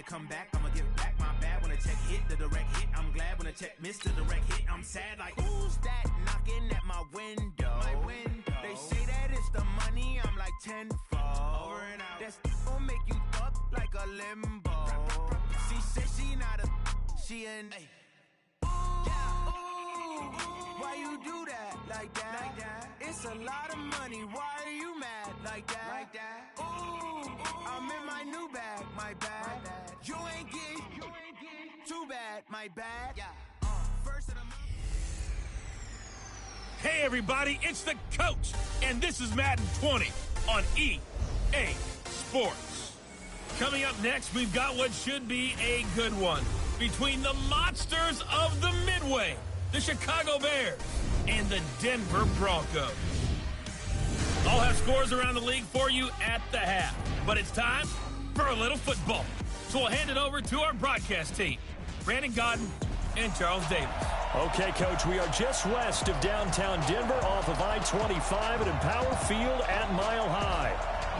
come back, I'ma give back my bad. When a check hit, the direct hit, I'm glad. When a check missed, the direct hit, I'm sad. Like, who's that knocking at my window? They say that it's the money, I'm like tenfold. Over and out. That's gon' make you up like a limbo. She said she not a, she an. Why you do that like that? It's a lot of money. Why are you mad like that? Ooh, I'm in my new bag, my bad. You ain't get too bad, my bad. First of the month. Hey everybody, it's the coach, and this is Madden 20 on EA Sports. Coming up next, we've got what should be a good one between the monsters of the Midway, the Chicago Bears, and the Denver Broncos. I'll have scores around the league for you at the half, but it's time for a little football. So we'll hand it over to our broadcast team, Brandon Godden and Charles Davis. Okay, Coach, we are just west of downtown Denver off of I-25 at Empower Field at Mile High.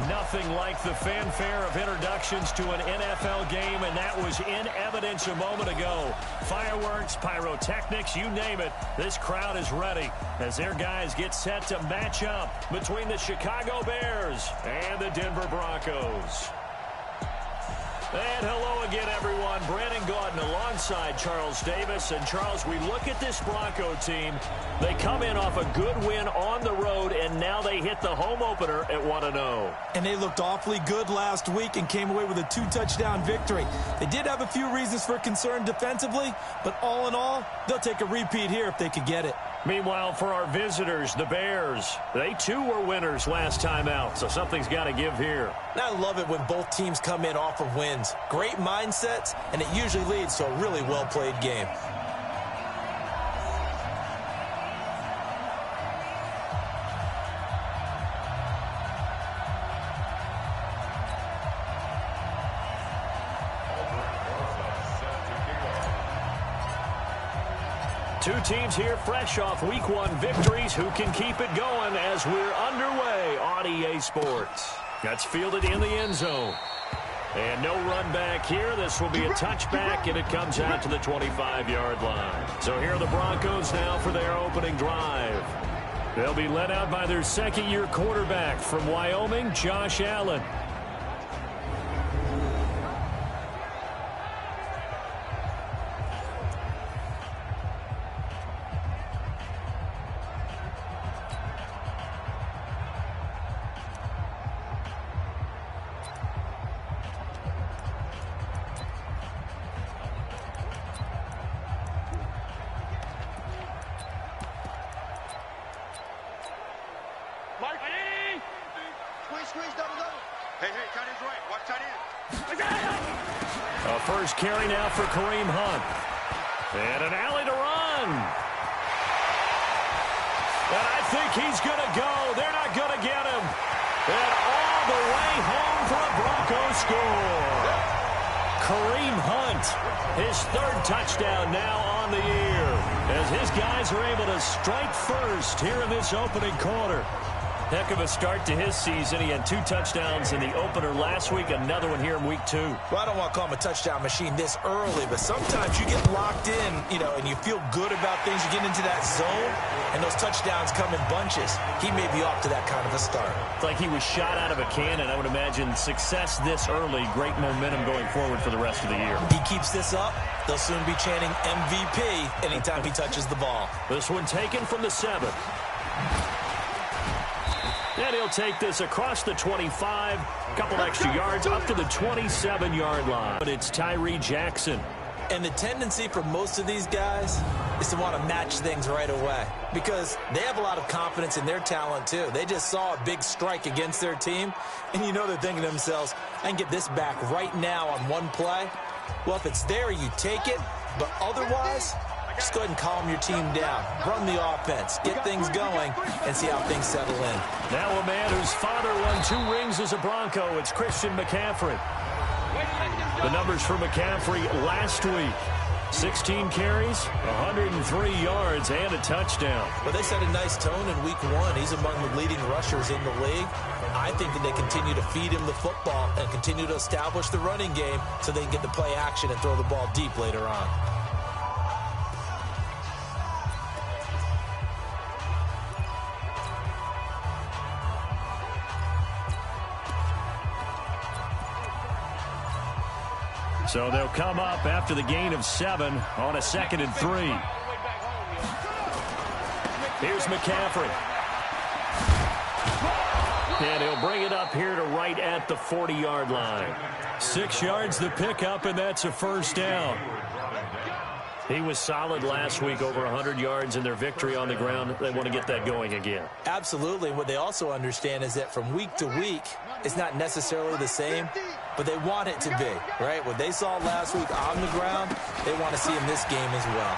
Nothing like the fanfare of introductions to an NFL game, and that was in evidence a moment ago. Fireworks, pyrotechnics, you name it. This crowd is ready as their guys get set to match up between the Chicago Bears and the Denver Broncos. And hello again, everyone. Brandon Gaudin alongside Charles Davis. And, Charles, we look at this Bronco team. They come in off a good win on the road, and now they hit the home opener at 1-0. And they looked awfully good last week and came away with a 2-touchdown victory. They did have a few reasons for concern defensively, but all in all, they'll take a repeat here if they could get it. Meanwhile, for our visitors, the Bears, they too were winners last time out, so something's got to give here. And I love it when both teams come in off of wins. Great mindsets, and it usually leads to a really well-played game. Two teams here fresh off Week 1 victories who can keep it going as we're underway on EA Sports. That's fielded in the end zone. And no run back here. This will be a touchback, and it comes out to the 25-yard line. So here are the Broncos now for their opening drive. They'll be led out by their second-year quarterback from Wyoming, Josh Allen. Squeeze, double. Hey, tight end's right. Watch tight end. A first carry now for Kareem Hunt. And an alley to run. And I think he's going to go. They're not going to get him. And all the way home for a Broncos score. Kareem Hunt, his third touchdown now on the year, as his guys are able to strike first here in this opening quarter. Heck of a start to his season. He had 2 touchdowns in the opener last week, another one here in Week 2. Well, I don't want to call him a touchdown machine this early, but sometimes you get locked in, and you feel good about things. You get into that zone, and those touchdowns come in bunches. He may be off to that kind of a start. It's like he was shot out of a cannon. I would imagine success this early, great momentum going forward for the rest of the year. He keeps this up, they'll soon be chanting MVP anytime he touches the ball. This one taken from the 7. And he'll take this across the 25, a couple extra yards up to the 27-yard line. But it's Tyree Jackson. And the tendency for most of these guys is to want to match things right away because they have a lot of confidence in their talent, too. They just saw a big strike against their team, and they're thinking to themselves, I can get this back right now on one play. Well, if it's there, you take it, but otherwise, just go ahead and calm your team down. Run the offense. Get things going and see how things settle in. Now a man whose father won 2 rings as a Bronco. It's Christian McCaffrey. The numbers for McCaffrey last week. 16 carries, 103 yards, and a touchdown. Well, they set a nice tone in week 1. He's among the leading rushers in the league. I think that they continue to feed him the football and continue to establish the running game so they can get the play action and throw the ball deep later on. So they'll come up after the gain of 7 on a 2nd and 3. Here's McCaffrey. And he'll bring it up here to right at the 40-yard line. 6 yards the pickup, and that's a first down. He was solid last week, over 100 yards in their victory on the ground. They want to get that going again. Absolutely. What they also understand is that from week to week, it's not necessarily the same, but they want it to be, right? What they saw last week on the ground, they want to see in this game as well.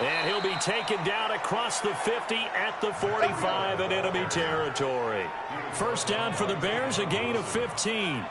And he'll be taken down across the 50 at the 45 in enemy territory. First down for the Bears, a gain of 15.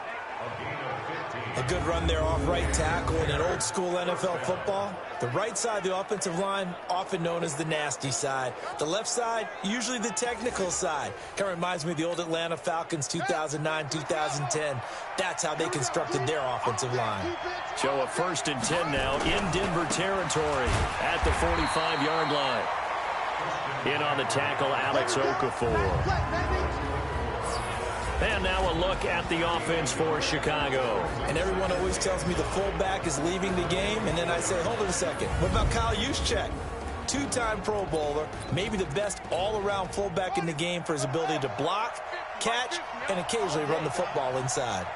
A good run there off right tackle in an old-school NFL football. The right side of the offensive line, often known as the nasty side. The left side, usually the technical side. Kind of reminds me of the old Atlanta Falcons 2009-2010. That's how they constructed their offensive line. So a 1st and 10 now in Denver territory at the 45-yard line. In on the tackle, Alex Okafor. And now a look at the offense for Chicago. And everyone always tells me the fullback is leaving the game, and then I say, hold it a second. What about Kyle Juszczyk? 2-time Pro Bowler, maybe the best all-around fullback in the game for his ability to block, catch, and occasionally run the football inside.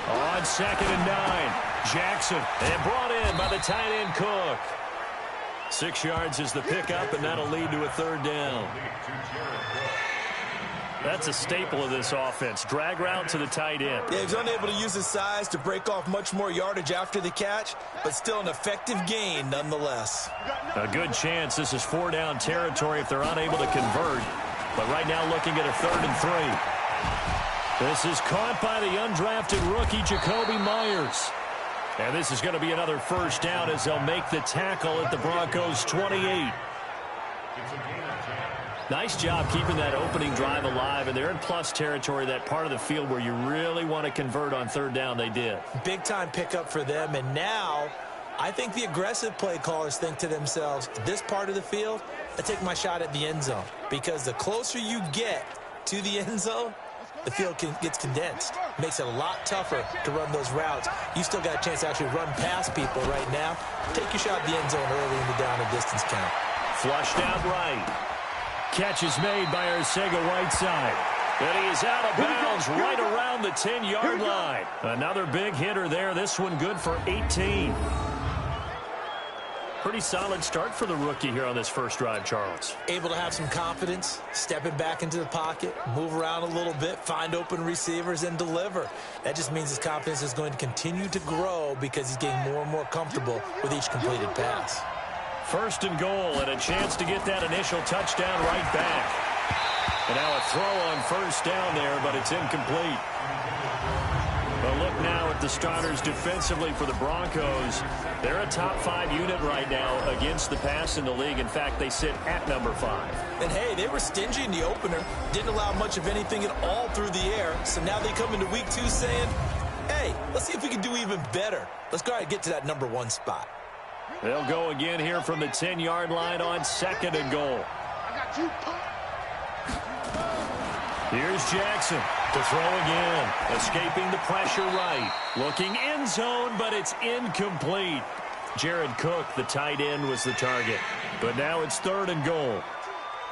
On 2nd and 9, Jackson, and brought in by the tight end Cook. 6 yards is the pickup, and that'll lead to a 3rd down. That's a staple of this offense. Drag route to the tight end. Yeah, he's unable to use his size to break off much more yardage after the catch, but still an effective gain nonetheless. A good chance this is 4-down territory if they're unable to convert. But right now looking at a 3rd and 3. This is caught by the undrafted rookie Jacoby Myers. And this is going to be another first down as they'll make the tackle at the Broncos 28. Nice job keeping that opening drive alive, and they're in plus territory, that part of the field where you really want to convert on 3rd down. They did. Big-time pickup for them, and now I think the aggressive play callers think to themselves, this part of the field, I take my shot at the end zone, because the closer you get to the end zone, the field gets condensed. Makes it a lot tougher to run those routes. You still got a chance to actually run past people right now. Take your shot at the end zone early in the down and distance count. Flushed out right. Catch is made by Arcega-Whiteside. And he is out of bounds right around the 10-yard line. Another big hitter there. This one good for 18. Pretty solid start for the rookie here on this first drive, Charles. Able to have some confidence, stepping back into the pocket, move around a little bit, find open receivers, and deliver. That just means his confidence is going to continue to grow because he's getting more and more comfortable with each completed pass. 1st and goal, and a chance to get that initial touchdown right back. And now a throw on 1st down there, but it's incomplete. But look now at the starters defensively for the Broncos. They're a top 5 unit right now against the pass in the league. In fact, they sit at number 5. And hey, they were stingy in the opener. Didn't allow much of anything at all through the air. So now they come into week 2 saying, hey, let's see if we can do even better. Let's go ahead and get to that number 1 spot. They'll go again here from the 10-yard line on 2nd and goal. Here's Jackson to throw again. Escaping the pressure right. Looking end zone, but it's incomplete. Jared Cook, the tight end, was the target. But now it's 3rd and goal.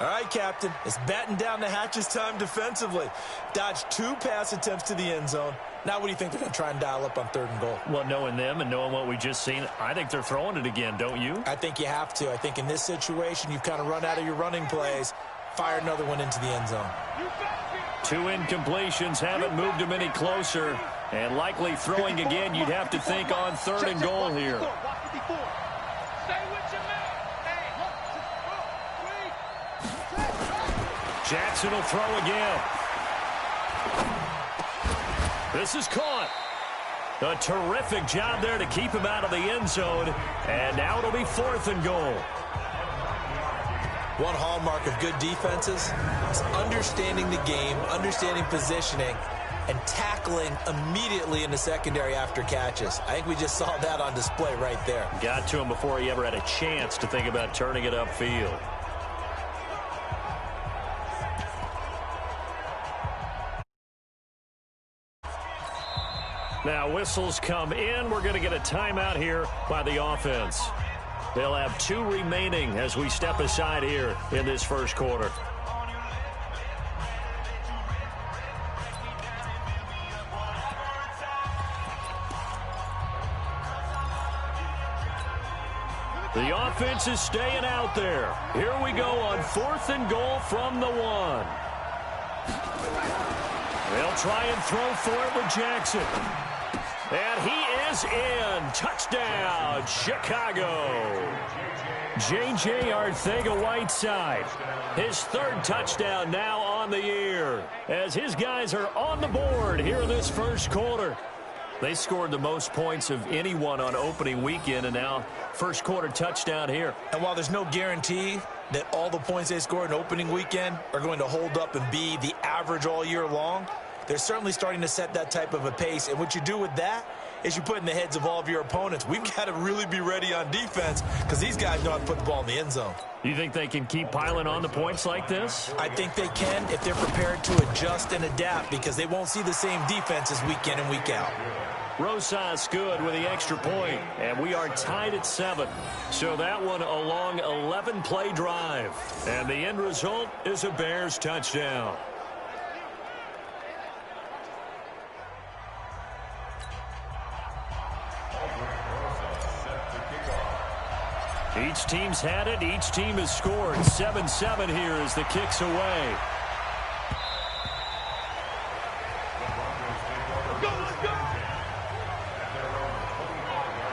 All right, Captain. It's batten down the hatches time defensively. Dodged 2 pass attempts to the end zone. Now what do you think they're going to try and dial up on 3rd and goal? Well, knowing them and knowing what we just seen, I think they're throwing it again, don't you? I think you have to. I think in this situation, you've kind of run out of your running plays. Fire another one into the end zone. 2 incompletions haven't moved him any closer. And likely throwing again, you'd have to think on 3rd and goal here. Jackson will throw again. This is caught. A terrific job there to keep him out of the end zone. And now it'll be 4th and goal. One hallmark of good defenses is understanding the game, understanding positioning, and tackling immediately in the secondary after catches. I think we just saw that on display right there. Got to him before he ever had a chance to think about turning it upfield. Now whistles come in. We're going to get a timeout here by the offense. They'll have 2 remaining as we step aside here in this first quarter. The offense is staying out there. Here we go on 4th and goal from the 1. They'll try and throw for it with Jackson. And he is in. Touchdown, Chicago. J.J. Arcega-Whiteside. His 3rd touchdown now on the year as his guys are on the board here in this first quarter. They scored the most points of anyone on opening weekend, and now first quarter touchdown here. And while there's no guarantee that all the points they scored in opening weekend are going to hold up and be the average all year long, they're certainly starting to set that type of a pace. And what you do with that is you put in the heads of all of your opponents, we've got to really be ready on defense because these guys know how to put the ball in the end zone. You think they can keep piling on the points like this? I think they can if they're prepared to adjust and adapt because they won't see the same defenses week in and week out. Rosas good with the extra point, and we are tied at 7. So that one a long 11-play drive, and the end result is a Bears touchdown. Each team's had it. Each team has scored. 7-7 here as the kick's away.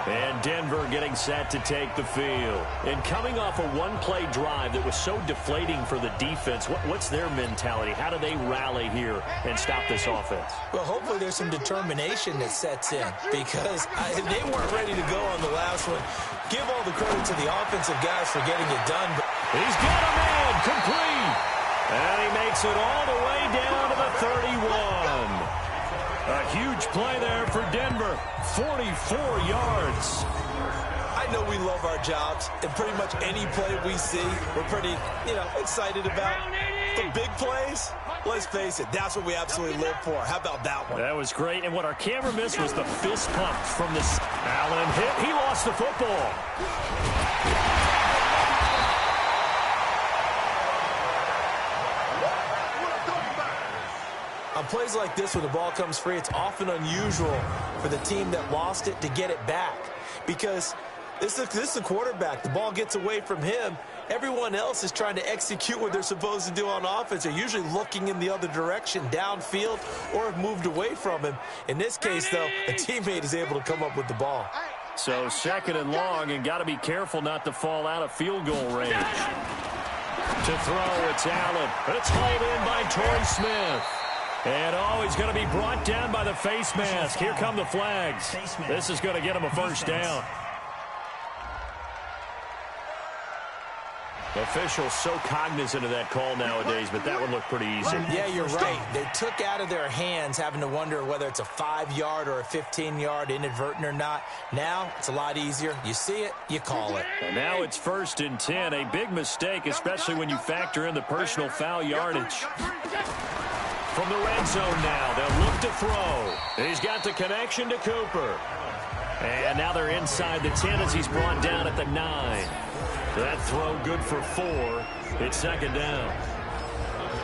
And Denver getting set to take the field. And coming off a 1-play drive that was so deflating for the defense, what's their mentality? How do they rally here and stop this offense? Well, hopefully there's some determination that sets in because they weren't ready to go on the last one. Give all the credit to the offensive guys for getting it done. But he's got a man complete. And he makes it all the way down to the 31. A huge play there for Denver. 44 yards. I know we love our jobs, and pretty much any play we see, we're pretty, excited about. The big plays, let's face it, that's what we absolutely live for. How about that one? That was great, and what our camera missed was the fist pump from this. Allen hit. He lost the football. On plays like this where the ball comes free, it's often unusual for the team that lost it to get it back because this is the quarterback. The ball gets away from him. Everyone else is trying to execute what they're supposed to do on offense. They're usually looking in the other direction, downfield, or have moved away from him. In this case, though, a teammate is able to come up with the ball. So 2nd and long, and got to be careful not to fall out of field goal range. To throw, it's Allen. It's hauled in by Torrey Smith. And he's going to be brought down by the face mask. Here come the flags. This is going to get him a first down. Officials so cognizant of that call nowadays, but that one looked pretty easy. Yeah, you're right. They took out of their hands having to wonder whether it's a 5-yard or a 15-yard, inadvertent or not. Now, it's a lot easier. You see it, you call it. And now it's 1st and 10. A big mistake, especially when you factor in the personal foul yardage. From the red zone now, they'll look to throw. He's got the connection to Cooper. And now they're inside the 10 as he's brought down at the 9. That throw good for 4. It's 2nd down.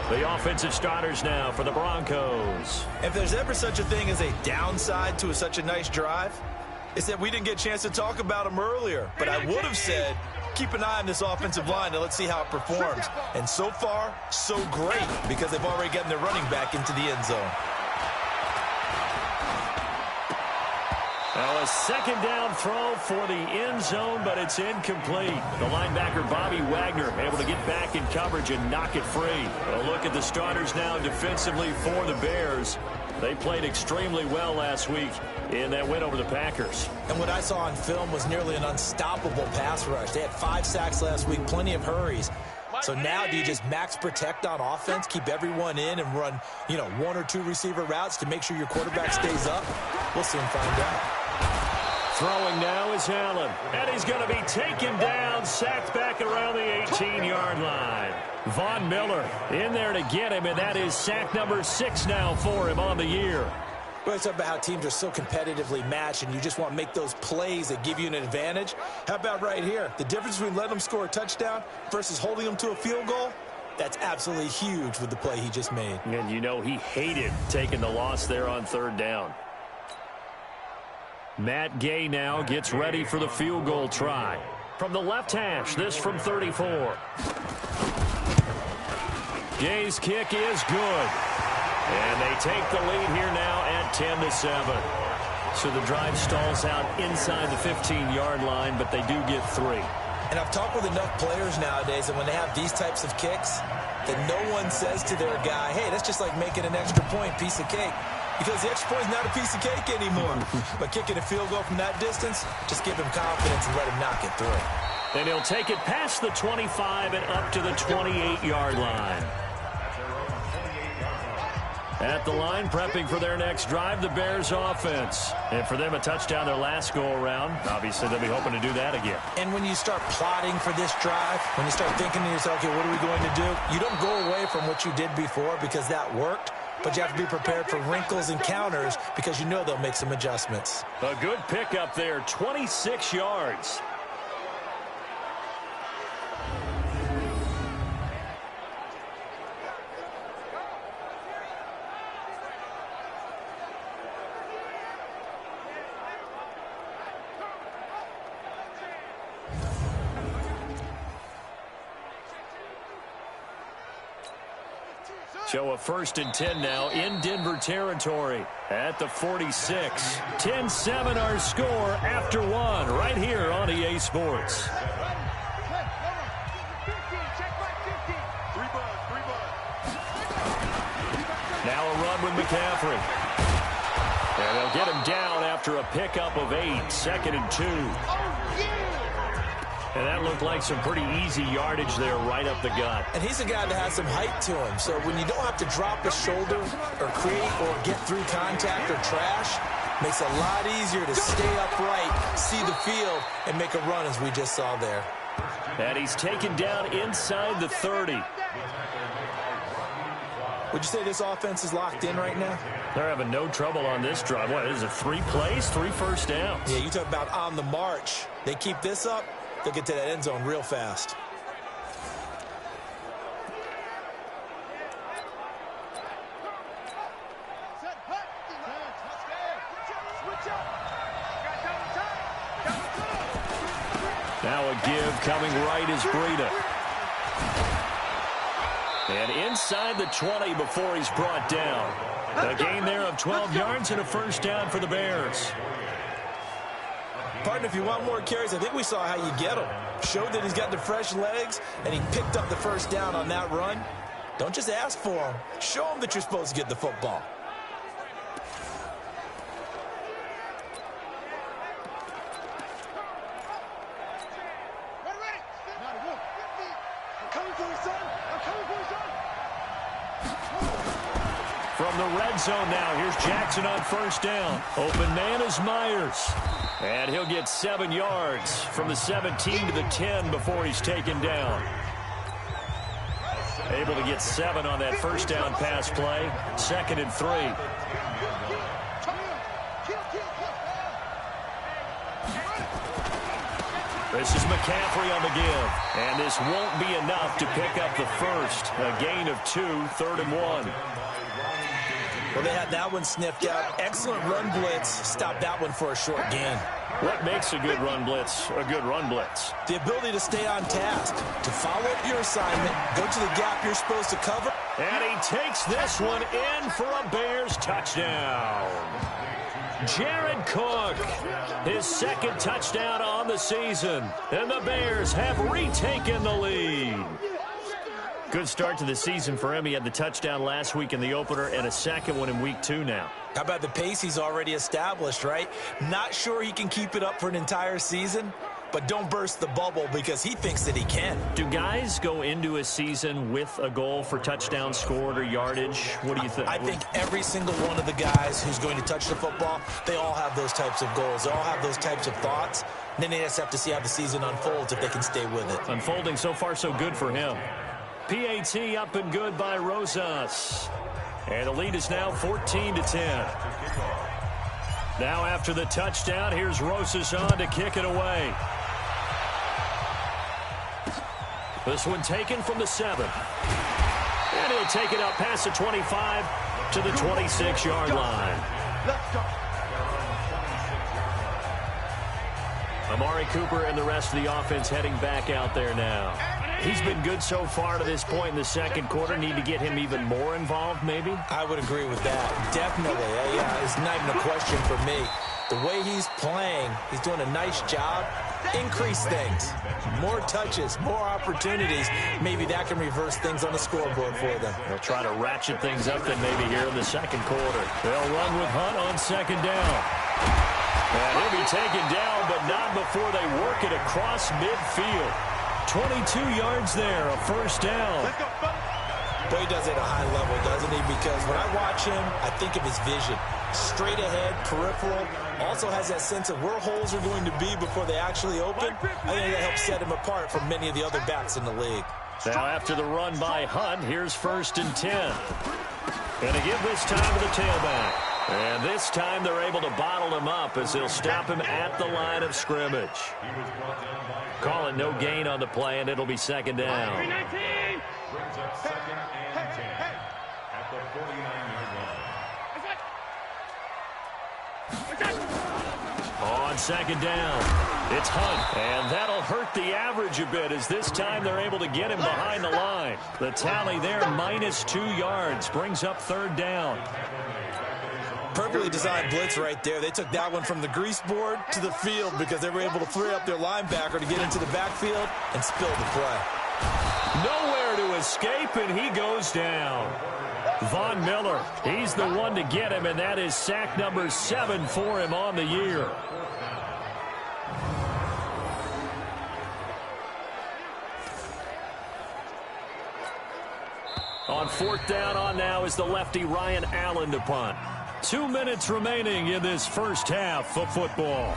The offensive starters now for the Broncos. If there's ever such a thing as a downside to such a nice drive, it's that we didn't get a chance to talk about them earlier. But I would have said, keep an eye on this offensive line and let's see how it performs. And so far, so great because they've already gotten their running back into the end zone. Now a second down throw for the end zone, but it's incomplete. The linebacker, Bobby Wagner, able to get back in coverage and knock it free. A look at the starters now defensively for the Bears. They played extremely well last week in that win over the Packers. And what I saw on film was nearly an unstoppable pass rush. They had 5 sacks last week, plenty of hurries. So now do you just max protect on offense, keep everyone in and run, 1 or 2 receiver routes to make sure your quarterback stays up? We'll soon find out. Throwing now is Allen, and he's going to be taken down, sacked back around the 18-yard line. Von Miller in there to get him, and that is sack number 6 now for him on the year. Well, it's about how teams are so competitively matched, and you just want to make those plays that give you an advantage. How about right here? The difference between letting them score a touchdown versus holding them to a field goal, that's absolutely huge with the play he just made. And he hated taking the loss there on 3rd down. Matt Gay now gets ready for the field goal try. From the left hash, this from 34. Gay's kick is good. And they take the lead here now at 10-7. So the drive stalls out inside the 15-yard line, but they do get 3. And I've talked with enough players nowadays that when they have these types of kicks, that no one says to their guy, hey, that's just like making an extra point, piece of cake. Because the extra point is not a piece of cake anymore. But kicking a field goal from that distance, just give him confidence and let him knock it through. And he'll take it past the 25 and up to the 28-yard line. At the line, prepping for their next drive, the Bears offense. And for them, a touchdown their last go-around. Obviously, they'll be hoping to do that again. And when you start plotting for this drive, when you start thinking to yourself, okay, what are we going to do? You don't go away from what you did before because that worked. But you have to be prepared for wrinkles and counters because you know they'll make some adjustments. A good pickup there, 26 yards. So a 1st and 10 now in Denver territory at the 46. 10-7 our score after 1 right here on EA Sports. Now a run with McCaffrey. And they'll get him down after a pickup of 8. 2nd and 2. And that looked like some pretty easy yardage there right up the gut. And he's a guy that has some height to him. So when you don't have to drop a shoulder or create or get through contact or trash, makes it a lot easier to stay upright, see the field, and make a run as we just saw there. And he's taken down inside the 30. Would you say this offense is locked in right now? They're having no trouble on this drive. What is it, 3 plays, 3 first downs? Yeah, you talk about on the march. They keep this up, they'll get to that end zone real fast. Now a give coming right is Breida. And inside the 20 before he's brought down. A gain there of 12 yards and a first down for the Bears. Partner, if you want more carries, I think we saw how you get them. Showed that he's got the fresh legs, and he picked up the first down on that run. Don't just ask for them. Show them that you're supposed to get the football. From the red zone now, here's Jackson on first down. Open man is Myers. And he'll get 7 yards from the 17 to the 10 before he's taken down. Able to get 7 on that first down pass play. 2nd and 3. This is McCaffrey on the give. And this won't be enough to pick up the first. A gain of 2, 3rd and 1. Well, they had that one sniffed out. Excellent run blitz. Stopped that one for a short gain. What makes a good run blitz a good run blitz? The ability to stay on task, to follow up your assignment, go to the gap you're supposed to cover. And he takes this one in for a Bears touchdown. Jared Cook, his second touchdown on the season, and the Bears have retaken the lead. Good start to the season for him. He had the touchdown last week in the opener and a second one in week 2 now. How about the pace he's already established, right? Not sure he can keep it up for an entire season, but don't burst the bubble because he thinks that he can. Do guys go into a season with a goal for touchdown scored or yardage? What do you think? I think every single one of the guys who's going to touch the football, they all have those types of goals. They all have those types of thoughts. And then they just have to see how the season unfolds if they can stay with it. Unfolding so far so good for him. PAT up and good by Rosas. And the lead is now 14-10. Now after the touchdown, here's Rosas on to kick it away. This one taken from the 7. And he'll take it up past the 25 to the 26-yard line. Let's go. Amari Cooper and the rest of the offense heading back out there now. He's been good so far to this point in the second quarter. Need to get him even more involved, maybe? I would agree with that. Definitely. Yeah, it's not even a question for me. The way he's playing, he's doing a nice job. Increase things. More touches, more opportunities. Maybe that can reverse things on the scoreboard for them. They'll try to ratchet things up then maybe here in the second quarter. They'll run with Hunt on second down. And he'll be taken down, but not before they work it across midfield. 22 yards there, a first down. Boy, he does it at a high level, doesn't he? Because when I watch him, I think of his vision. Straight ahead, peripheral. Also has that sense of where holes are going to be before they actually open. I think that helps set him apart from many of the other backs in the league. Now after the run by Hunt, here's 1st and 10. Going to give this time to the tailback. And this time they're able to bottle him up as they'll stop him at the line of scrimmage. Call it no gain on the play, and it'll be second down. Brings up second and 10 at the 49-yard line. On second down, it's Hunt, and that'll hurt the average a bit as this time they're able to get him behind the line. The tally there, -2 yards, brings up 3rd down. Perfectly designed blitz right there. They took that one from the grease board to the field because they were able to free up their linebacker to get into the backfield and spill the play. Nowhere to escape, and he goes down. Von Miller, he's the one to get him, and that is sack number 7 for him on the year. On 4th down on now is the lefty Ryan Allen to punt. 2 minutes remaining in this first half of football.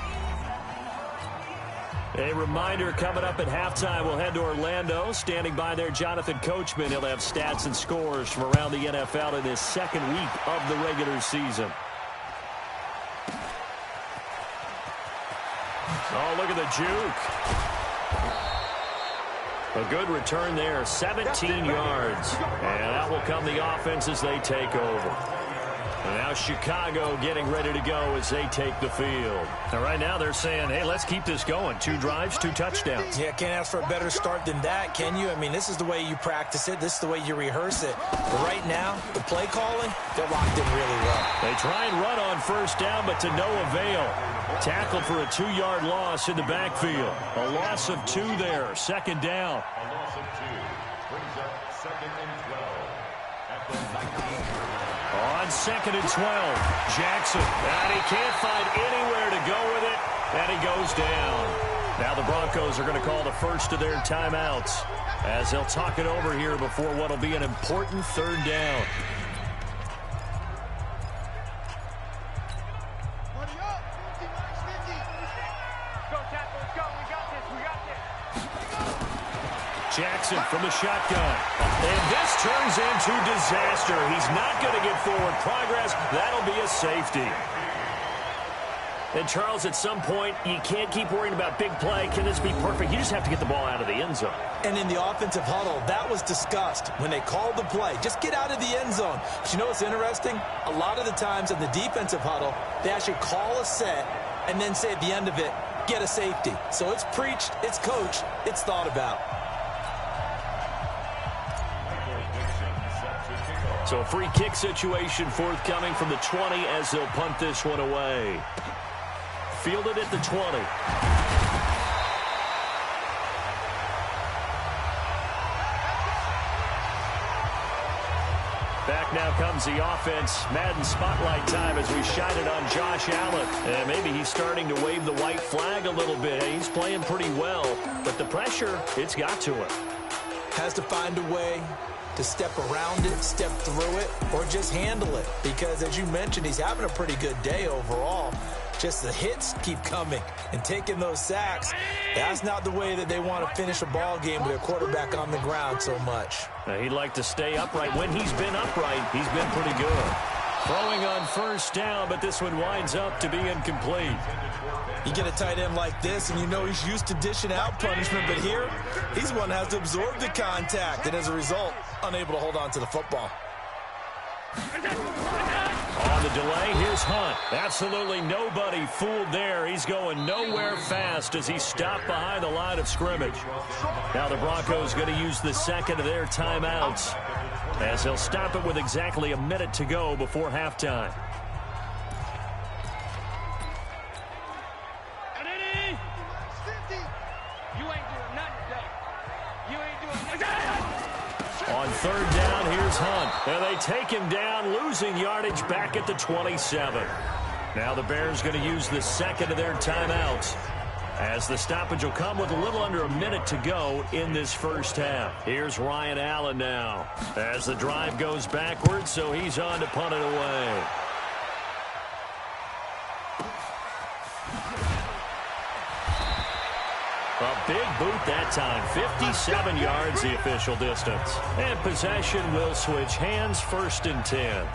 A reminder coming up at halftime, we'll head to Orlando. Standing by there, Jonathan Coachman. He'll have stats and scores from around the NFL in his second week of the regular season. Oh, look at the juke. A good return there, 17 yards. And out will come the offense as they take over. And now Chicago getting ready to go as they take the field. Now right now they're saying, hey, let's keep this going. 2 drives, 2 touchdowns. Yeah, can't ask for a better start than that, can you? I mean, this is the way you practice it. This is the way you rehearse it. But right now, the play calling, they're locked in really well. They try and run on 1st down, but to no avail. Tackled for a 2-yard loss in the backfield. A loss of 2 there. 2nd down. A loss of 2 brings up 2nd and 12 at the 19. On 2nd and 12, Jackson. And he can't find anywhere to go with it, and he goes down. Now the Broncos are going to call the first of their timeouts as they'll talk it over here before what will be an important 3rd down. Jackson from the shotgun. And this turns into disaster. He's not going to get forward progress. That'll be a safety. And, Charles, at some point, you can't keep worrying about big play. Can this be perfect? You just have to get the ball out of the end zone. And in the offensive huddle, that was discussed when they called the play. Just get out of the end zone. But you know what's interesting? A lot of the times in the defensive huddle, they actually call a set and then say at the end of it, get a safety. So it's preached, it's coached, it's thought about. So a free kick situation forthcoming from the 20 as they'll punt this one away. Fielded at the 20. Back now comes the offense. Madden spotlight time as we shine it on Josh Allen. And maybe he's starting to wave the white flag a little bit. He's playing pretty well, but the pressure, it's got to him. Has to find a way to step around it, step through it, or just handle it. Because as you mentioned, he's having a pretty good day overall. Just the hits keep coming and taking those sacks. That's not the way that they want to finish a ball game with their quarterback on the ground so much. Now, he'd like to stay upright. When he's been upright, he's been pretty good. Throwing on first down, but this one winds up to be incomplete. You get a tight end like this, and you know he's used to dishing out punishment, but here, he's one that has to absorb the contact, and as a result, unable to hold on to the football. On the delay, here's Hunt. Absolutely nobody fooled there. He's going nowhere fast as he stopped behind the line of scrimmage. Now the Broncos going to use the second of their timeouts as they'll stop it with exactly a minute to go before halftime. On third down, here's Hunt. And they take him down, losing yardage back at the 27. Now the Bears going to use the second of their timeouts as the stoppage will come with a little under a minute to go in this first half. Here's Ryan Allen now as the drive goes backwards, so he's on to punt it away. A big boot that time, 57 yards the official distance. And possession will switch hands, 1st and 10.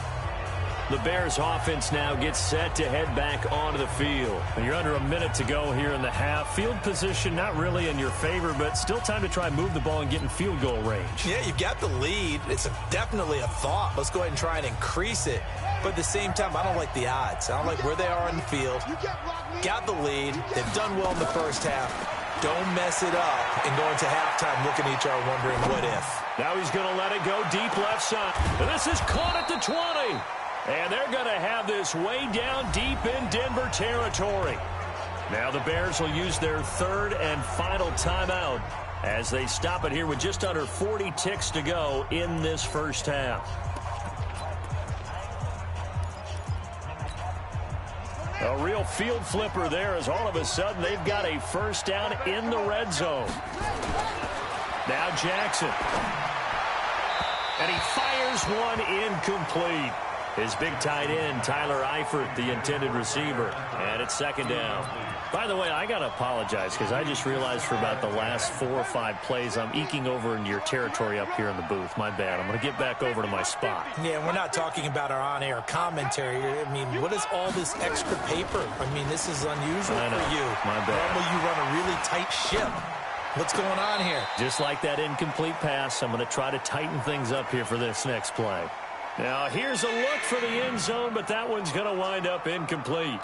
The Bears offense now gets set to head back onto the field. And you're under a minute to go here in the half. Field position not really in your favor, but still time to try and move the ball and get in field goal range. Yeah, you've got the lead. It's definitely a thought. Let's go ahead and try and increase it. But at the same time, I don't like the odds. I don't like where they are in the field. Got the lead. They've done well in the first half. Don't mess it up and go into halftime looking at each other wondering what if. Now he's going to let it go deep left side. And this is caught at the 20. And they're going to have this way down deep in Denver territory. Now the Bears will use their third and final timeout as they stop it here with just under 40 ticks to go in this first half. A real field flipper there as all of a sudden they've got a first down in the red zone. Now Jackson. And he fires one incomplete. His big tight end, Tyler Eifert, the intended receiver. And it's 2nd down. By the way, I got to apologize because I just realized for about the last 4 or 5 plays, I'm eking over into your territory up here in the booth. My bad. I'm going to get back over to my spot. Yeah, we're not talking about our on-air commentary. I mean, what is all this extra paper? I mean, this is unusual for you. My bad. Normally you run a really tight ship. What's going on here? Just like that incomplete pass, I'm going to try to tighten things up here for this next play. Now, here's a look for the end zone, but that one's going to wind up incomplete.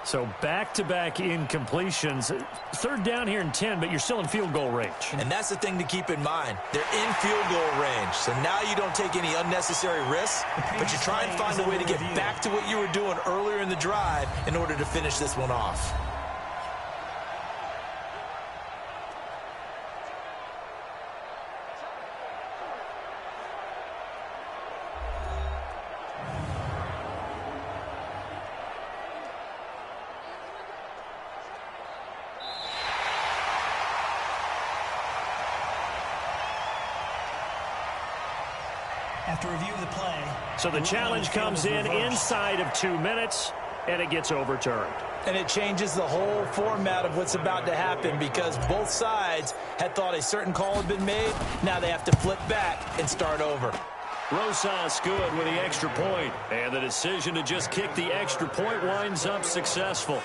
So back-to-back incompletions. 3rd down here and 10, but you're still in field goal range. And that's the thing to keep in mind. They're in field goal range. So now you don't take any unnecessary risks, but you try and find a way to get back to what you were doing earlier in the drive in order to finish this one off. After review of the play. So the challenge comes in inside of 2 minutes, and it gets overturned. And it changes the whole format of what's about to happen because both sides had thought a certain call had been made. Now they have to flip back and start over. Rosas good with the extra point, and the decision to just kick the extra point winds up successful.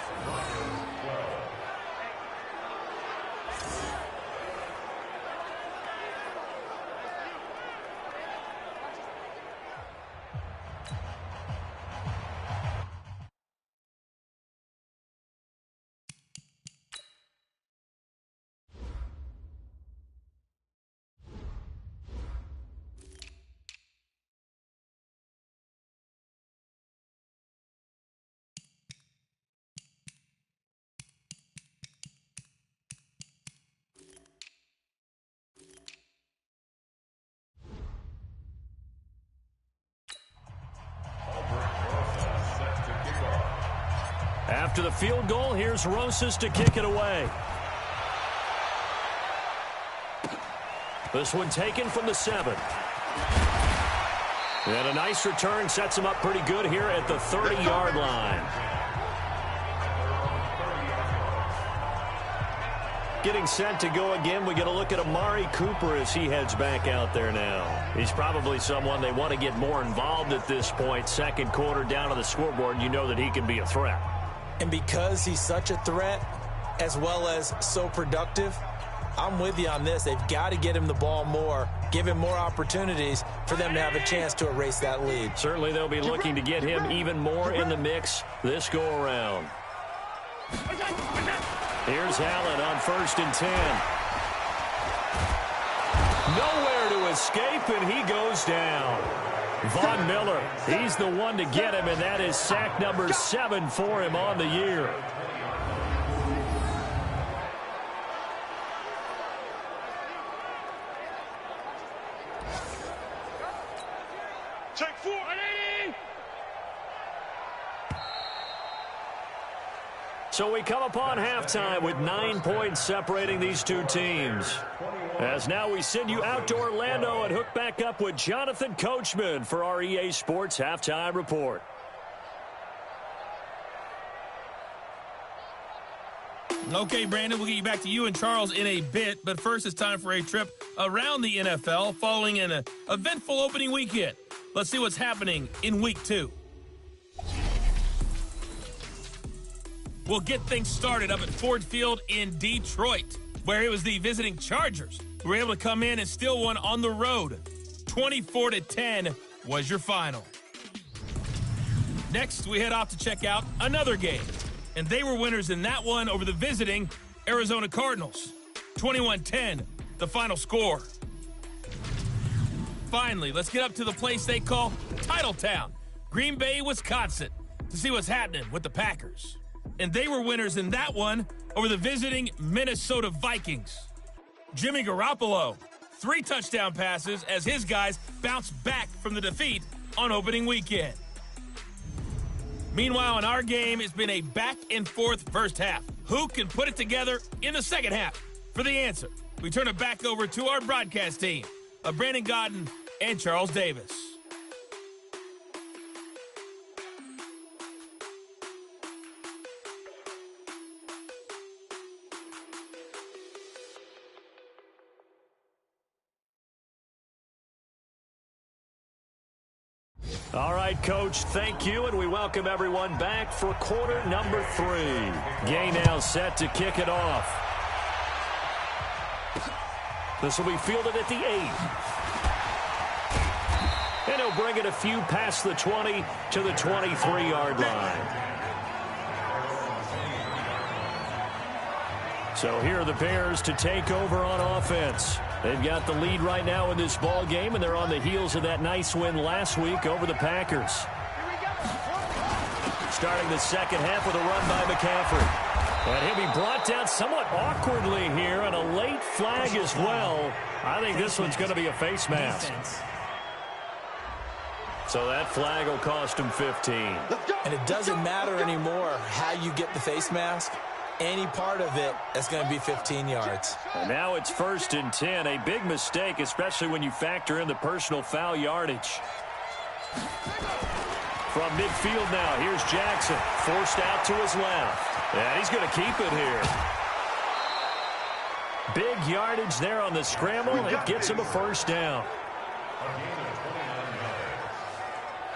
After the field goal, here's Rosas to kick it away. This one taken from the 7. And a nice return sets him up pretty good here at the 30-yard line. Getting set to go again, we get a look at Amari Cooper as he heads back out there now. He's probably someone they want to get more involved at this point. Second quarter down on the scoreboard, you know that he can be a threat. And because he's such a threat, as well as so productive, I'm with you on this. They've got to get him the ball more, give him more opportunities for them to have a chance to erase that lead. Certainly they'll be looking to get him even more in the mix this go-around. Here's Allen on 1st and 10. Nowhere to escape, and he goes down. Von Miller, he's the one to get him, and that is sack number 7 for him on the year. Check 4. So we come upon halftime with 9 points separating these two teams. As now we send you out to Orlando and hook back up with Jonathan Coachman for our EA Sports Halftime Report. Okay, Brandon, we'll get you back to you and Charles in a bit, but first it's time for a trip around the NFL following an eventful opening weekend. Let's see what's happening in Week 2. We'll get things started up at Ford Field in Detroit, where it was the visiting Chargers who were able to come in and steal one on the road. 24-10 was your final. Next, we head off to check out another game, and they were winners in that one over the visiting Arizona Cardinals. 21-10, the final score. Finally, let's get up to the place they call Titletown, Green Bay, Wisconsin, to see what's happening with the Packers. And they were winners in that one over the visiting Minnesota Vikings. Jimmy Garoppolo, 3 touchdown passes as his guys bounced back from the defeat on opening weekend. Meanwhile, in our game, it's been a back-and-forth first half. Who can put it together in the second half? For the answer, we turn it back over to our broadcast team of Brandon Godden and Charles Davis. All right, Coach, thank you, and we welcome everyone back for quarter number 3. Gay now set to kick it off. This will be fielded at the 8. And he'll bring it a few past the 20 to the 23-yard line. So here are the Bears to take over on offense. They've got the lead right now in this ball game, and they're on the heels of that nice win last week over the Packers. Starting the second half with a run by McCaffrey. And he'll be brought down somewhat awkwardly here, and a late flag as well. I think this one's going to be a face mask. So that flag will cost him 15. And it doesn't matter anymore how you get the face mask. Any part of it is going to be 15 yards. And now it's 1st and 10. A big mistake, especially when you factor in the personal foul yardage. From midfield now, here's Jackson. Forced out to his left. And he's going to keep it here. Big yardage there on the scramble. It gets him a first down.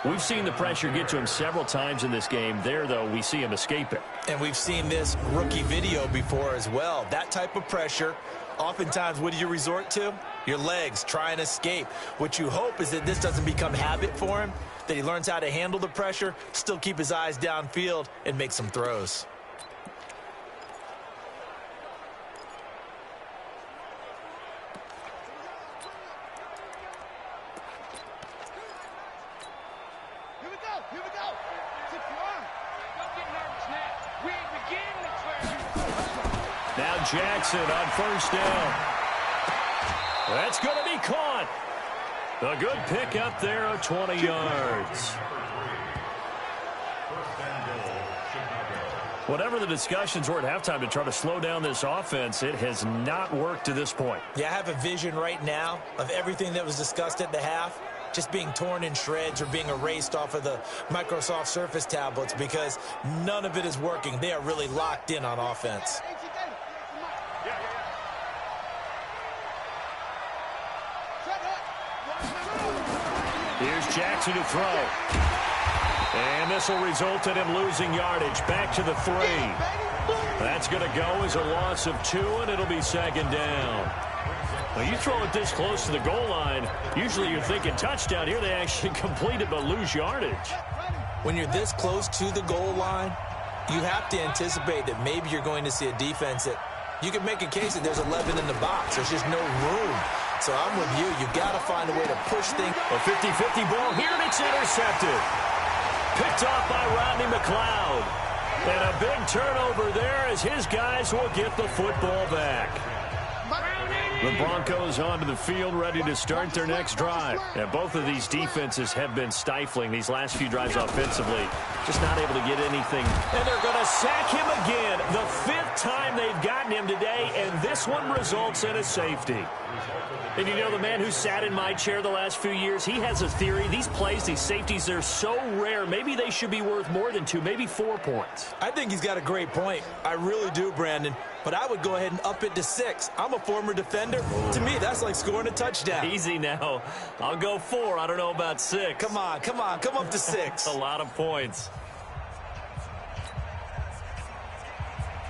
We've seen the pressure get to him several times in this game. There, though, we see him escape it. And we've seen this rookie video before as well. That type of pressure, oftentimes, what do you resort to? Your legs, try and escape. What you hope is that this doesn't become habit for him, that he learns how to handle the pressure, still keep his eyes downfield, and make some throws. Now Jackson on first down. That's going to be caught. A good pick up there of 20 yards. Whatever the discussions were at halftime to try to slow down this offense, it has not worked to this point. Yeah, I have a vision right now of everything that was discussed at the half just being torn in shreds or being erased off of the Microsoft Surface tablets because none of it is working. They are really locked in on offense. Here's Jackson to throw. And this will result in him losing yardage. Back to the 3. That's going to go as a loss of 2, and it'll be second down. Now, you throw it this close to the goal line, usually you're thinking touchdown. Here they actually complete it but lose yardage. When you're this close to the goal line, you have to anticipate that maybe you're going to see a defense that you can make a case that there's 11 in the box. There's just no room. So I'm with you. You've got to find a way to push things. A 50-50 ball here, and it's intercepted. Picked off by Rodney McLeod. And a big turnover there as his guys will get the football back. The Broncos onto the field, ready to start their next drive. And both of these defenses have been stifling these last few drives offensively. Just not able to get anything. And they're going to sack him again. The 5th time they've gotten him today, and this one results in a safety. And you know, the man who sat in my chair the last few years, he has a theory. These plays, these safeties, they're so rare. Maybe they should be worth more than 2, maybe 4 points. I think he's got a great point. I really do, Brandon. But I would go ahead and up it to 6. I'm a former defender. To me, that's like scoring a touchdown. Easy now. I'll go 4. I don't know about 6. Come on. Come up to 6. A lot of points.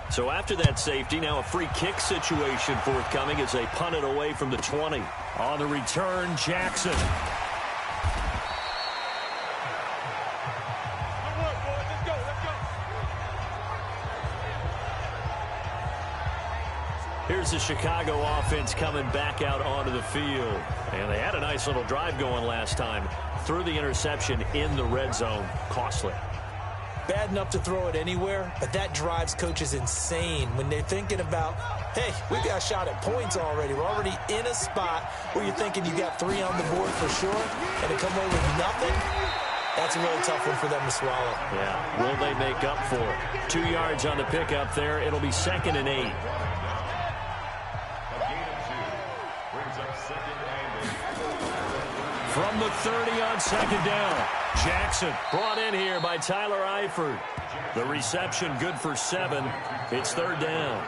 So after that safety, now a free kick situation forthcoming as they punt it away from the 20. On the return, Jackson. Here's the Chicago offense coming back out onto the field. And they had a nice little drive going last time. Threw the interception in the red zone. Costly. Bad enough to throw it anywhere, but that drives coaches insane when they're thinking about, hey, we've got a shot at points already. We're already in a spot where you're thinking you got 3 on the board for sure, and to come away with nothing, that's a really tough one for them to swallow. Yeah, will they make up for it? 2 yards on the pickup there. It'll be 2nd and 8. From the 30 on 2nd down. Jackson brought in here by Tyler Eifert. The reception good for 7. It's 3rd down.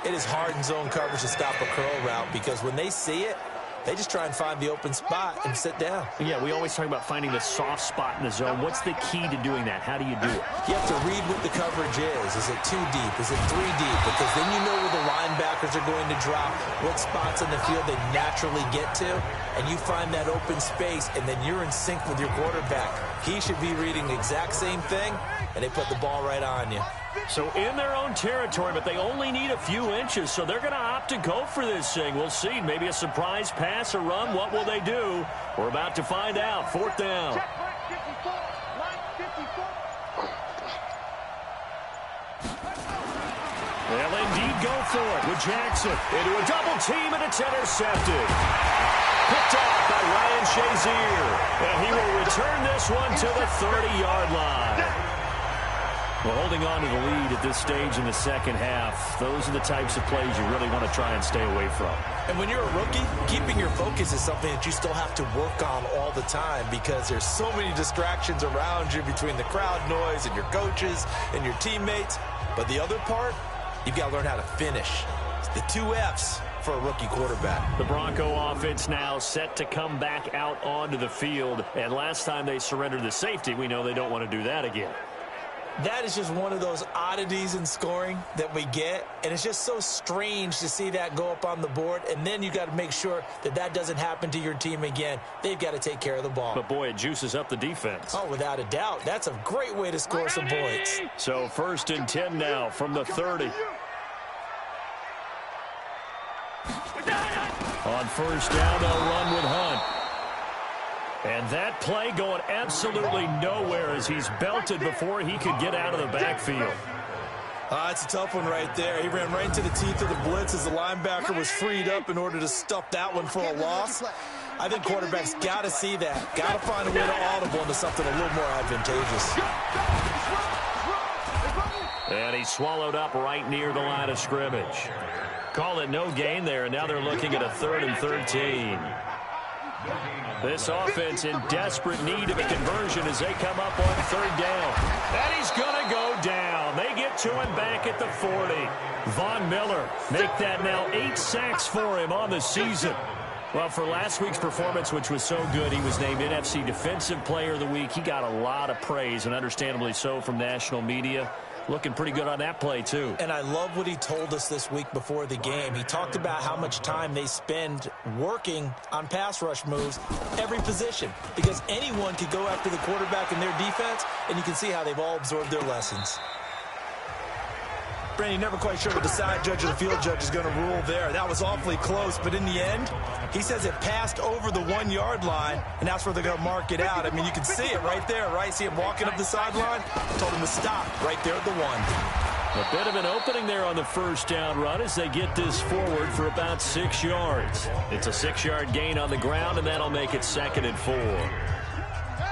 It is hard in zone coverage to stop a curl route because when they see it, they just try and find the open spot and sit down. Yeah, we always talk about finding the soft spot in the zone. What's the key to doing that? How do you do it? You have to read what the coverage is. Is it 2 deep? Is it 3 deep? Because then you know where the linebackers are going to drop, what spots in the field they naturally get to, and you find that open space, and then you're in sync with your quarterback. He should be reading the exact same thing, and they put the ball right on you. So in their own territory, but they only need a few inches, so they're going to opt to go for this thing. We'll see. Maybe a surprise pass or run. What will they do? We're about to find out. 4th down. They'll indeed go for it with Jackson. Into a double team, and it's intercepted. Picked off by Ryan Shazier. And he will return this one to the 30-yard line. Well, holding on to the lead at this stage in the second half, those are the types of plays you really want to try and stay away from. And when you're a rookie, keeping your focus is something that you still have to work on all the time because there's so many distractions around you between the crowd noise and your coaches and your teammates. But the other part, you've got to learn how to finish. It's the 2 F's for a rookie quarterback. The Bronco offense now set to come back out onto the field. And last time they surrendered the safety, we know they don't want to do that again. That is just one of those oddities in scoring that we get, and it's just so strange to see that go up on the board, and then you got to make sure that that doesn't happen to your team again. They've got to take care of the ball. But, boy, it juices up the defense. Oh, without a doubt. That's a great way to score some points. So 1st and 10 now from the 30. On 1st down, they'll run with Hunt. And that play going absolutely nowhere as he's belted before he could get out of the backfield. It's a tough one right there. He ran right into the teeth of the blitz as the linebacker was freed up in order to stuff that one for a loss. I think quarterbacks got to see that. Got to find a way to audible. And to with something a little more advantageous. And he swallowed up right near the line of scrimmage. Call it no gain there, and now they're looking at a 3rd and 13. This offense in desperate need of a conversion as they come up on 3rd down. And he's going to go down. They get to him back at the 40. Von Miller make that now 8 sacks for him on the season. Well, for last week's performance, which was so good, he was named NFC Defensive Player of the Week. He got a lot of praise, and understandably so, from national media. Looking pretty good on that play, too. And I love what he told us this week before the game. He talked about how much time they spend working on pass rush moves, every position, because anyone could go after the quarterback in their defense, and you can see how they've all absorbed their lessons. Brandon, never quite sure what the side judge or the field judge is going to rule there. That was awfully close, but in the end, he says it passed over the 1-yard line, and that's where they're going to mark it out. I mean, you can see it right there, right? See him walking up the sideline? Told him to stop right there at the 1. A bit of an opening there on the 1st down run as they get this forward for about 6 yards. It's a 6-yard gain on the ground, and that'll make it 2nd and 4.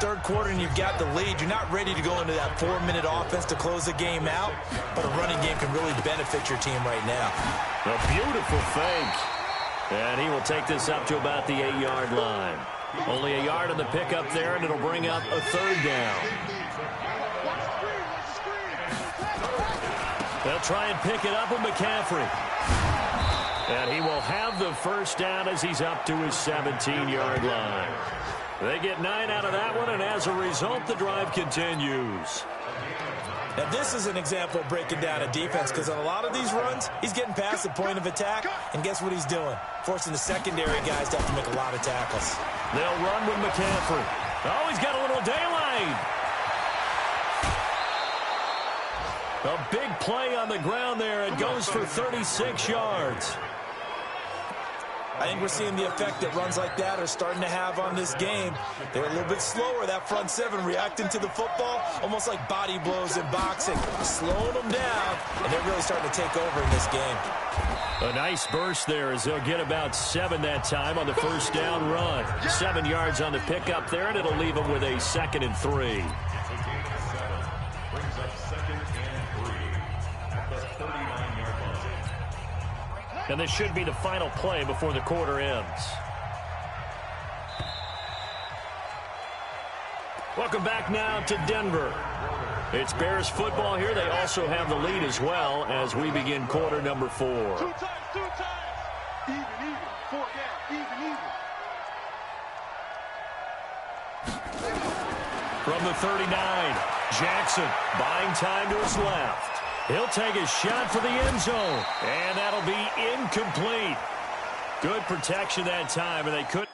3rd quarter and you've got the lead. You're not ready to go into that 4-minute offense to close the game out, but a running game can really benefit your team right now. A beautiful fake. And he will take this up to about the 8-yard line. Only a yard on the pickup there, and it'll bring up a 3rd down. They'll try and pick it up with McCaffrey. And he will have the 1st down as he's up to his 17-yard line. They get 9 out of that one, and as a result, the drive continues. Now, this is an example of breaking down a defense, because on a lot of these runs, he's getting past the point of attack, and guess what he's doing? Forcing the secondary guys to have to make a lot of tackles. They'll run with McCaffrey. Oh, he's got a little daylight. A big play on the ground there. It goes for 36 yards. I think we're seeing the effect that runs like that are starting to have on this game. They're a little bit slower, that front 7, reacting to the football, almost like body blows in boxing, slowing them down, and they're really starting to take over in this game. A nice burst there as they'll get about 7 that time on the 1st down run. 7 yards on the pickup there, and it'll leave them with a 2nd and 3. Brings up 2nd and 3 at the 39-yard line. And this should be the final play before the quarter ends. Welcome back now to Denver. It's Bears football here. They also have the lead as well as we begin quarter number 4. 2 times. Even. 4 down. Even. From the 39, Jackson buying time to his left. He'll take a shot for the end zone, and that'll be incomplete. Good protection that time, and they couldn't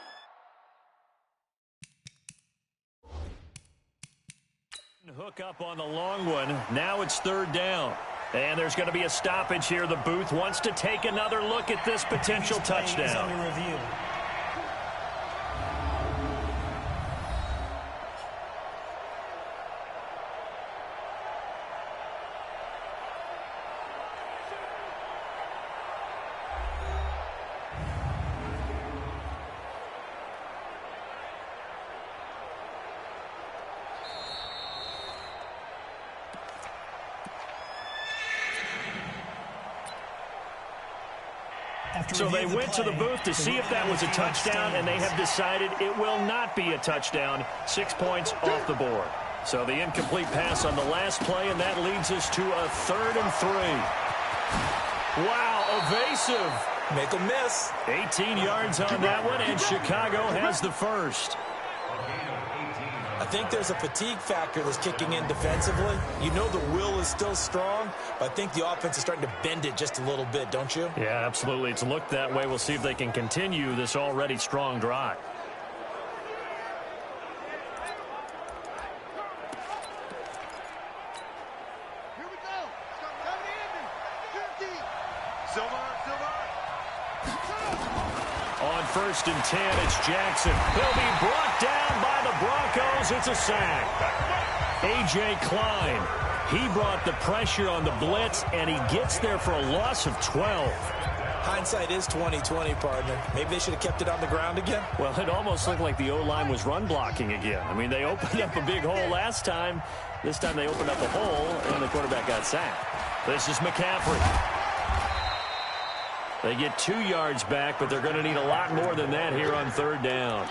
hook up on the long one. Now it's 3rd down, and there's going to be a stoppage here. The booth wants to take another look at this potential touchdown. Under review. So they went to the booth to see if that was a touchdown, and they have decided it will not be a touchdown. 6 points off the board. So the incomplete pass on the last play, and that leads us to a 3rd and 3. Wow, evasive. Make them miss. 18 yards on that one, and Chicago has the 1st. I think there's a fatigue factor that's kicking in defensively. You know the will is still strong, but I think the offense is starting to bend it just a little bit, don't you? Yeah, absolutely. It's looked that way. We'll see if they can continue this already strong drive. Here we go. Silver. On 1st and 10, it's Jackson. He'll be brought down by the Broncos. It's a sack. A.J. Klein, he brought the pressure on the blitz, and he gets there for a loss of 12. Hindsight is 20/20, partner. Maybe they should have kept it on the ground again. Well, it almost looked like the O-line was run blocking again. I mean, they opened up a big hole last time. This time they opened up a hole, and the quarterback got sacked. This is McCaffrey. They get 2 yards back, but they're going to need a lot more than that here on third down.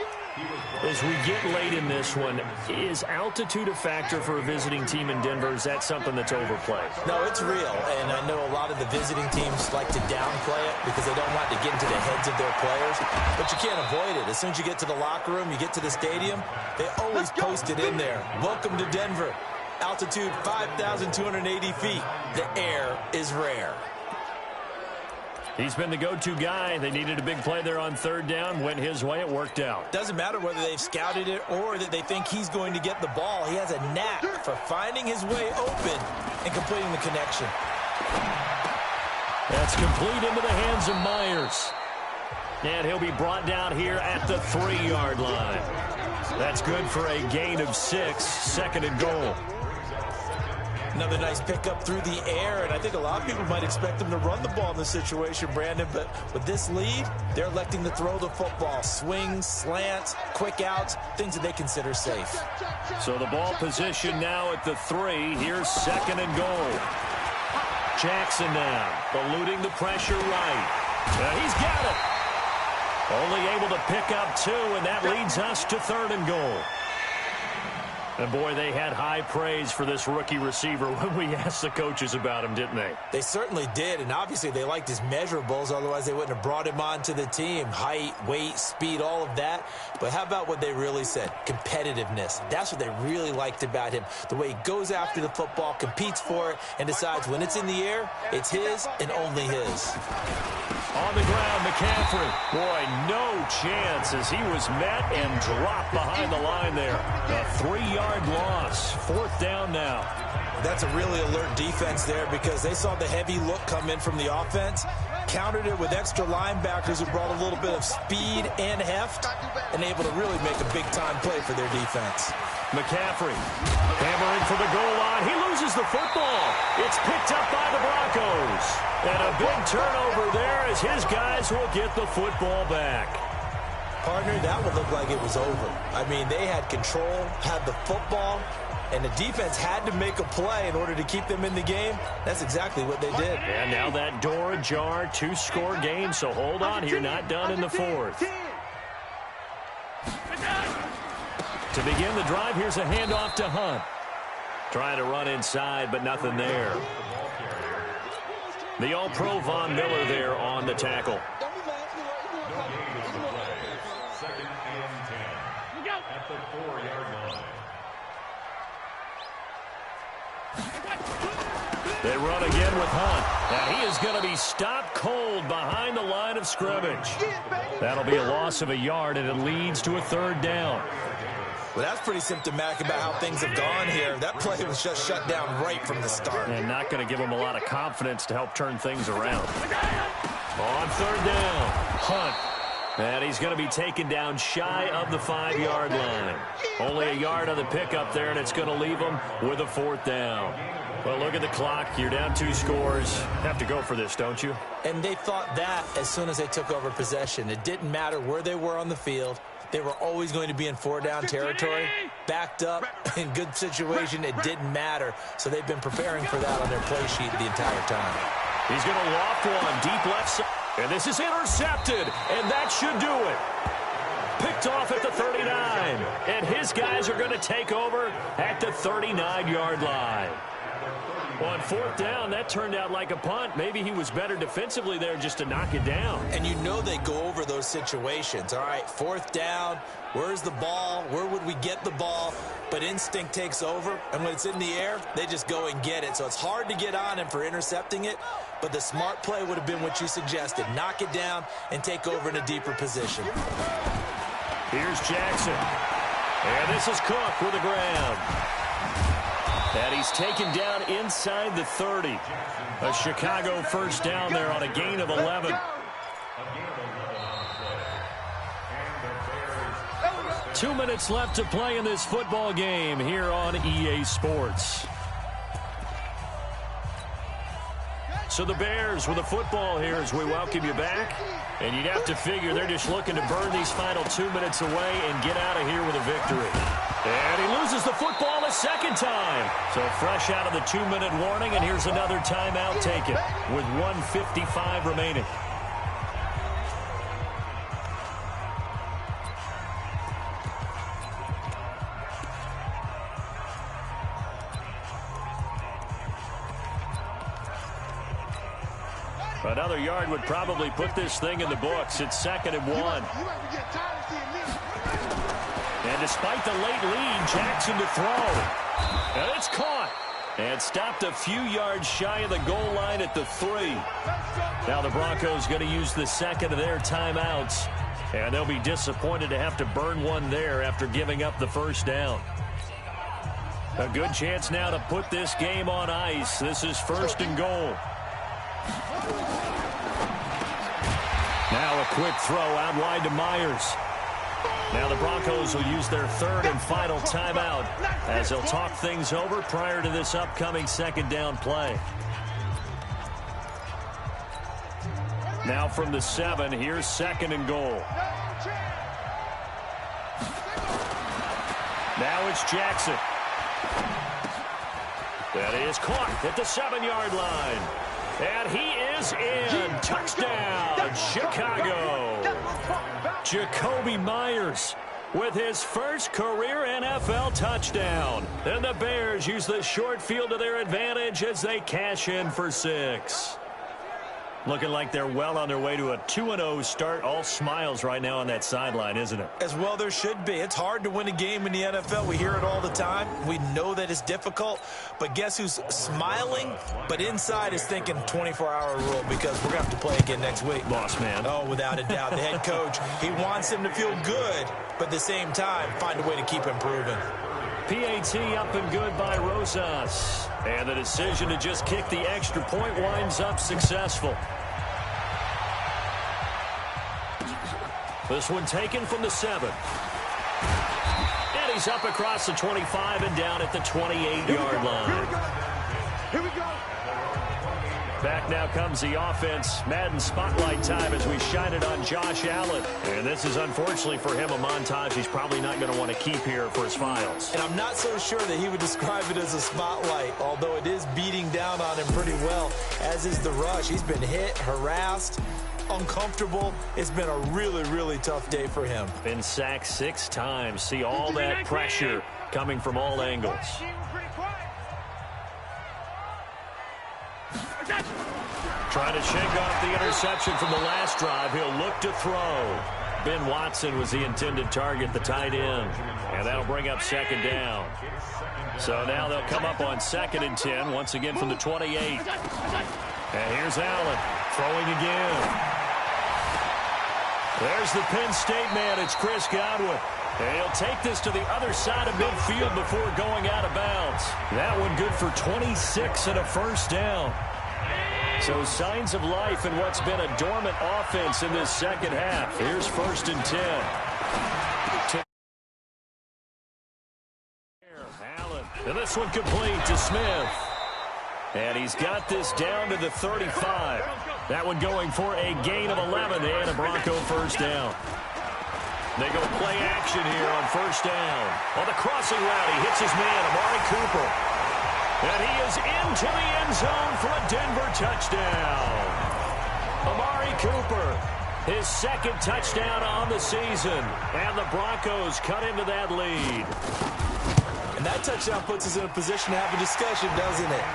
As we get late in this one, is altitude a factor for a visiting team in Denver? Is that something that's overplayed? No, it's real, and I know a lot of the visiting teams like to downplay it because they don't want to get into the heads of their players, but you can't avoid it. As soon as you get to the locker room, you get to the stadium, they always post it in there. Welcome to Denver. Altitude 5,280 feet. The air is rare. He's been the go-to guy. They needed a big play there on third down. Went his way. It worked out. Doesn't matter whether they've scouted it or that they think he's going to get the ball. He has a knack for finding his way open and completing the connection. That's complete into the hands of Myers. And he'll be brought down here at the 3-yard line. That's good for a gain of 6. Second and goal. Another nice pickup through the air, and I think a lot of people might expect them to run the ball in this situation, Brandon, but with this lead, they're electing to throw the football. Swings, slants, quick outs, things that they consider safe. So the ball position now at the 3. Here's second and goal. Jackson now, eluding the pressure right. He's got it. Only able to pick up 2, and that leads us to third and goal. And, boy, they had high praise for this rookie receiver when we asked the coaches about him, didn't they? They certainly did, and obviously they liked his measurables. Otherwise, they wouldn't have brought him onto the team. Height, weight, speed, all of that. But how about what they really said? Competitiveness. That's what they really liked about him. The way he goes after the football, competes for it, and decides when it's in the air, it's his and only his. On the ground, McCaffrey. Boy, no chance as he was met and dropped behind the line there. A 3-yard loss. Fourth down now. That's a really alert defense there because they saw the heavy look come in from the offense, countered it with extra linebackers who brought a little bit of speed and heft, and able to really make a big-time play for their defense. McCaffrey hammering for the goal line. He loses the football. It's picked up by the Broncos. And a big turnover there as his guys will get the football back. Partner, that would look like it was over. I mean, they had control, had the football, and the defense had to make a play in order to keep them in the game. That's exactly what they did. And now that door ajar, 2-score game, so hold on here, not done in the fourth. To begin the drive, here's a handoff to Hunt. Trying to run inside, but nothing there. The All-Pro Von Miller there on the tackle. Second and 10 at the 4-yard line. They run again with Hunt. Now he is going to be stopped cold behind the line of scrimmage. That'll be a loss of a yard, and it leads to a third down. Well, that's pretty symptomatic about how things have gone here. That play was just shut down right from the start. And not going to give him a lot of confidence to help turn things around. On third down, Hunt. And he's going to be taken down shy of the 5-yard line. Only a yard on the pickup there, and it's going to leave him with a fourth down. Well, look at the clock. You're down 2 scores. Have to go for this, don't you? And they thought that as soon as they took over possession. It didn't matter where they were on the field. They were always going to be in 4-down territory, backed up, in good situation. It didn't matter. So they've been preparing for that on their play sheet the entire time. He's going to loft one deep left side. And this is intercepted, and that should do it. Picked off at the 39, and his guys are going to take over at the 39-yard line. On fourth down, that turned out like a punt. Maybe he was better defensively there just to knock it down. And you know they go over those situations. All right, fourth down, where's the ball? Where would we get the ball? But instinct takes over, and when it's in the air, they just go and get it. So it's hard to get on him for intercepting it, but the smart play would have been what you suggested. Knock it down and take over in a deeper position. Here's Jackson. And this is Cook with the ground. And he's taken down inside the 30. A Chicago first down there on a gain of 11. 2 minutes left to play in this football game here on EA Sports. So the Bears with the football here as we welcome you back. And you'd have to figure they're just looking to burn these final 2 minutes away and get out of here with a victory. And he loses the football a second time. So fresh out of the 2-minute warning, and here's another timeout taken with 1:55 remaining. Another yard would probably put this thing in the books. It's 2nd and 1. And despite the late lead, Jackson to throw. And it's caught. And stopped a few yards shy of the goal line at the 3. Now the Broncos going to use the second of their timeouts. And they'll be disappointed to have to burn one there after giving up the first down. A good chance now to put this game on ice. This is 1st and goal. Now a quick throw out wide to Myers. Now the Broncos will use their 3rd and final timeout as they'll talk things over prior to this upcoming 2nd down play. Now from the 7, here's 2nd and goal. Now it's Jackson. That is caught at the 7-yard line. And he is in. Touchdown, Chicago. Jacoby Myers with his first career NFL touchdown. And the Bears use the short field to their advantage as they cash in for 6. Looking like they're well on their way to a 2-0 start. All smiles right now on that sideline, isn't it? As well there should be. It's hard to win a game in the NFL. We hear it all the time. We know that it's difficult. But guess who's smiling? But inside is thinking 24-hour rule because we're going to have to play again next week. Boss man. Oh, without a doubt. The head coach, he wants him to feel good, but at the same time, find a way to keep improving. PAT up and good by Rosas. And the decision to just kick the extra point winds up successful. This one taken from the 7. And he's up across the 25 and down at the 28-yard line. Here we go. Back now comes the offense. Madden spotlight time as we shine it on Josh Allen. And this is unfortunately for him a montage he's probably not going to want to keep here for his files. And I'm not so sure that he would describe it as a spotlight, although it is beating down on him pretty well, as is the rush. He's been hit, harassed, uncomfortable. It's been a really, really tough day for him. Been sacked 6 times. See all that pressure coming from all angles. Trying to shake off the interception from the last drive. He'll look to throw. Ben Watson was the intended target, the tight end. And that'll bring up 2nd down. So now they'll come up on 2nd and 10, once again from the 28. And here's Allen throwing again. There's the Penn State man. It's Chris Godwin. And he'll take this to the other side of midfield before going out of bounds. That one good for 26 and a first down. So signs of life in what's been a dormant offense in this second half. Here's 1st and 10. Allen. And this one complete to Smith. And he's got this down to the 35. That one going for a gain of 11 and a Bronco first down. They go play action here on 1st down. On the crossing route, he hits his man, Amari Cooper. And he is into the end zone for a Denver touchdown. Amari Cooper, his 2nd touchdown on the season. And the Broncos cut into that lead. And that touchdown puts us in a position to have a discussion, doesn't it?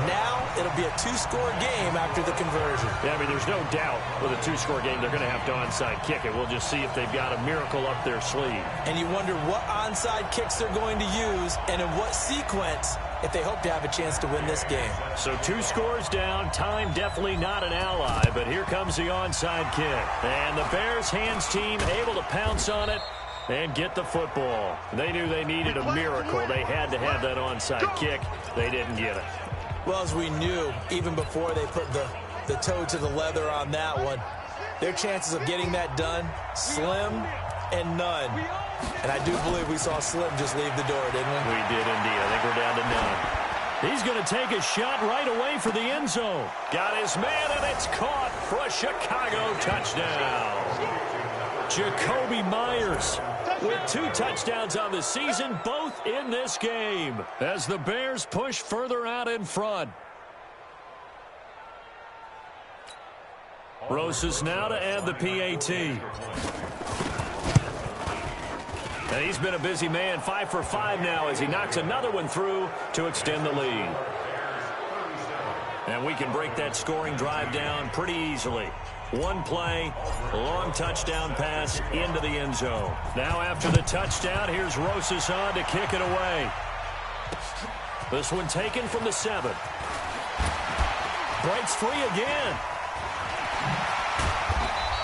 Now it'll be a 2-score game after the conversion. Yeah, I mean, there's no doubt with a 2-score game they're going to have to onside kick it. We'll just see if they've got a miracle up their sleeve. And you wonder what onside kicks they're going to use and in what sequence if they hope to have a chance to win this game. So 2 scores down. Time definitely not an ally, but here comes the onside kick. And the Bears hands team able to pounce on it and get the football. They knew they needed a miracle. They had to have that onside kick. They didn't get it. Well, as we knew, even before they put the toe to the leather on that one, their chances of getting that done, slim and none. And I do believe we saw Slim just leave the door, didn't we? We did indeed. I think we're down to none. He's going to take a shot right away for the end zone. Got his man, and it's caught for a Chicago touchdown. Jacoby Myers with 2 touchdowns on the season, both in this game, as the Bears push further out in front. Rosas now to add the PAT. And he's been a busy man, 5 for 5 now as he knocks another one through to extend the lead. And we can break that scoring drive down pretty easily. One play, long touchdown pass into the end zone. Now after the touchdown, here's Rosas on to kick it away. This one taken from the 7. Breaks free again.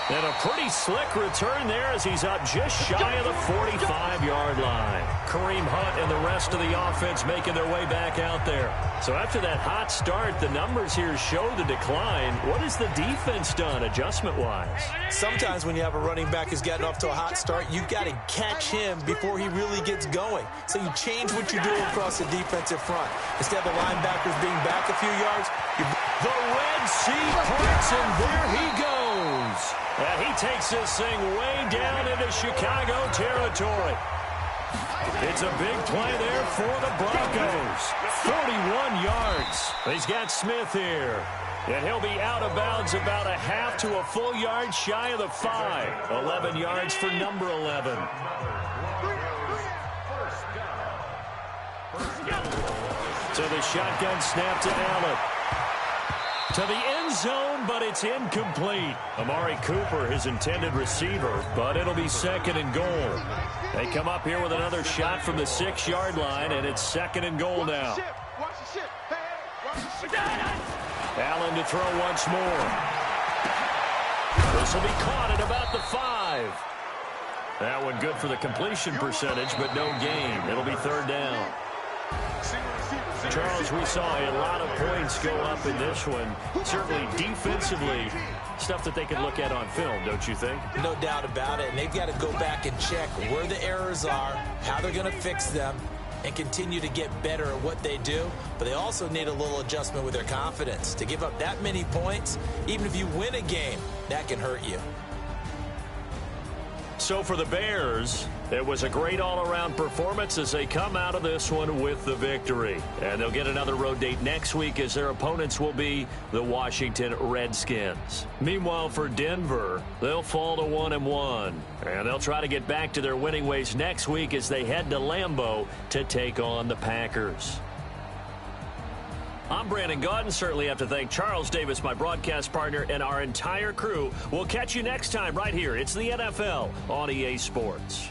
And a pretty slick return there as he's up just shy of the 45-yard line. Kareem Hunt and the rest of the offense making their way back out there. So after that hot start, the numbers here show the decline. What has the defense done adjustment-wise? Sometimes when you have a running back who's gotten off to a hot start, you've got to catch him before he really gets going. So you change what you're doing across the defensive front. Instead of the linebackers being back a few yards, the Red Sea parts, and there he goes. And he takes this thing way down into Chicago territory. It's a big play there for the Broncos. 41 yards. He's got Smith here. And he'll be out of bounds about a half to a full yard shy of the 5. 11 yards for number 11. So the shotgun snap to Allen. To the end zone, but it's incomplete. Amari Cooper, his intended receiver, but it'll be 2nd and goal. They come up here with another shot from the 6-yard line, and it's 2nd and goal now. Allen to throw once more. This will be caught at about the 5. That one good for the completion percentage, but no gain. It'll be 3rd down. Charles, we saw a lot of points go up in this one. Certainly defensively, stuff that they can look at on film, don't you think? No doubt about it. And they've got to go back and check where the errors are, how they're going to fix them, and continue to get better at what they do. But they also need a little adjustment with their confidence. To give up that many points, even if you win a game, that can hurt you. So for the Bears, it was a great all-around performance as they come out of this one with the victory. And they'll get another road date next week as their opponents will be the Washington Redskins. Meanwhile, for Denver, they'll fall to 1-1. And they'll try to get back to their winning ways next week as they head to Lambeau to take on the Packers. I'm Brandon Gaudin. Certainly have to thank Charles Davis, my broadcast partner, and our entire crew. We'll catch you next time right here. It's the NFL on EA Sports.